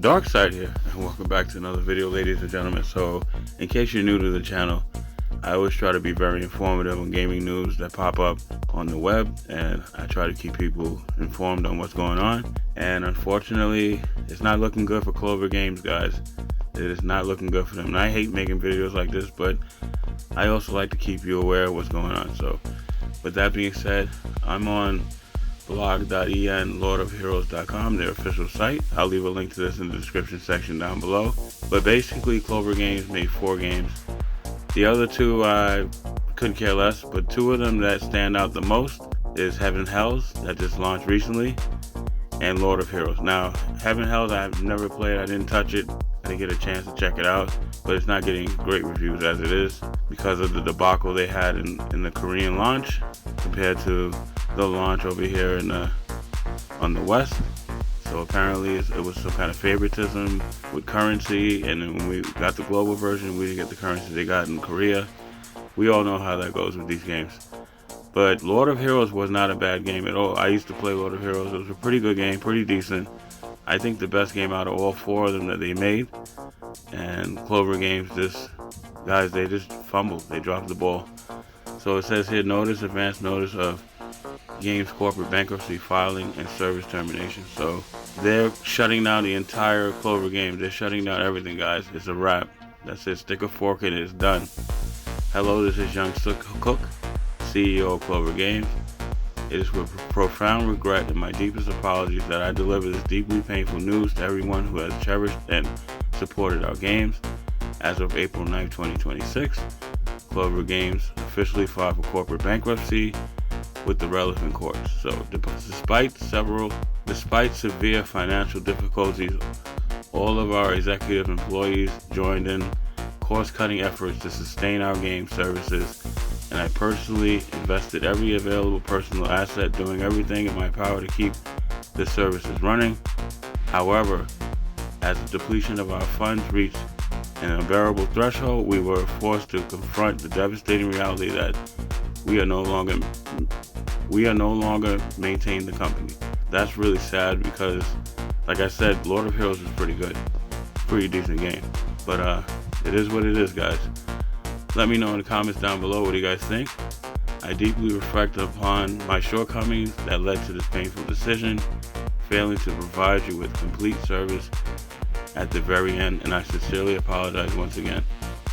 Dark Side here, and welcome back to another video, ladies and gentlemen. So, in case you're new to the channel, I always try to be very informative on gaming news that pop up on the web, and I try to keep people informed on what's going on. And unfortunately, it's not looking good for Clover Games, guys. It is not looking good for them. And I hate making videos like this, but I also like to keep you aware of what's going on. So, with that being said, I'm on blog.en lordofheroes.com, their official site. I'll leave a link to this in the description section down below. But basically, Clover Games made 4 games. The other 2 I couldn't care less, but 2 of them that stand out the most is Heaven Hells, that just launched recently, and Lord of Heroes. Now, Heaven Hells I've never played, I didn't touch it, I didn't get a chance to check it out, but it's not getting great reviews as it is because of the debacle they had in the Korean launch compared to the launch over here on the West. So apparently it was some kind of favoritism with currency, and then when we got the global version, we didn't get the currency they got in Korea. We all know how that goes with these games. But Lord of Heroes was not a bad game at all. I used to play Lord of Heroes. It was a pretty good game, pretty decent. I think the best game out of all 4 of them that they made. And Clover Games guys, they just fumbled. They dropped the ball. So it says here, advance notice of game's corporate bankruptcy filing and service termination. So they're shutting down the entire Clover Games. They're shutting down everything, guys. It's a wrap. That's it. Stick a fork in it. It's done. Hello, this is Young Cook, CEO of Clover Games. It is with profound regret and my deepest apologies that I deliver this deeply painful news to everyone who has cherished and supported our games. As of April 9, 2026, Clover Games officially filed for corporate bankruptcy with the relevant courts. So, despite severe financial difficulties, all of our executive employees joined in cost-cutting efforts to sustain our game services, and I personally invested every available personal asset doing everything in my power to keep the services running. However, as the depletion of our funds reached an unbearable threshold, we were forced to confront the devastating reality that we are no longer maintaining the company. That's really sad because, like I said, Lord of Heroes is pretty good, pretty decent game. But it is what it is, guys. Let me know in the comments down below what you guys think. I deeply reflect upon my shortcomings that led to this painful decision, failing to provide you with complete service at the very end, and I sincerely apologize once again.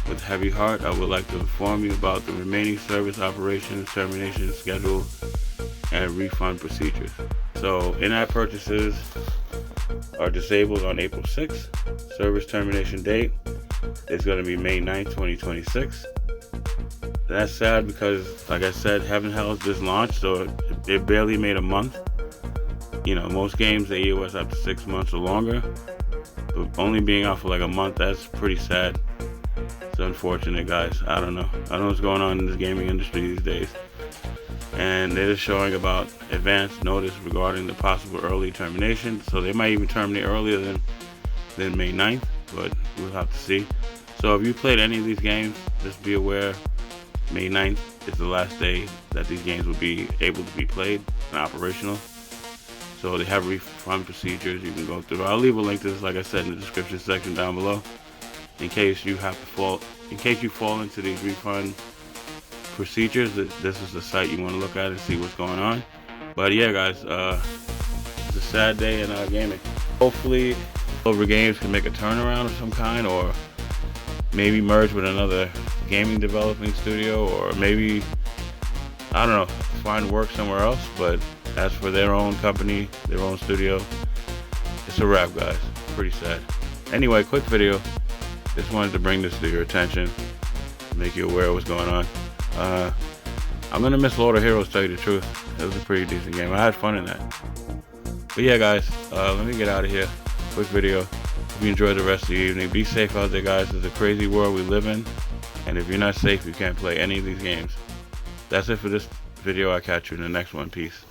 With a heavy heart, I would like to inform you about the remaining service operations, termination schedule, and refund procedures. So, in-app purchases are disabled on April 6th. Service termination date is going to be May 9th, 2026. That's sad because, like I said, Heaven Hells just launched, so it barely made a month. You know, most games they EOS up to 6 months or longer. But only being out for like a month, that's pretty sad. It's unfortunate, guys. I don't know what's going on in this gaming industry these days. And they're just showing about advance notice regarding the possible early termination. So they might even terminate earlier than May 9th, but we'll have to see. So if you played any of these games, just be aware May 9th is the last day that these games will be able to be played and operational. So they have refund procedures you can go through. I'll leave a link to this, like I said, in the description section down below, in case you fall into these refund procedures. This is the site you want to look at and see what's going on. But yeah, guys, it's a sad day in gaming. Hopefully Clover Games can make a turnaround of some kind, or maybe merge with another gaming developing studio, or maybe, I don't know, find work somewhere else. But as for their own company, their own studio, it's a wrap, guys. Pretty sad. Anyway, quick video. Just wanted to bring this to your attention, make you aware of what's going on. I'm gonna miss Lord of Heroes, tell you the truth. It was a pretty decent game. I had fun in that. But yeah, guys, let me get out of here. Quick video. Hope you enjoy the rest of the evening. Be safe out there, guys. It's a crazy world we live in, and if you're not safe, you can't play any of these games. That's it for this video. I'll catch you in the next one. Peace.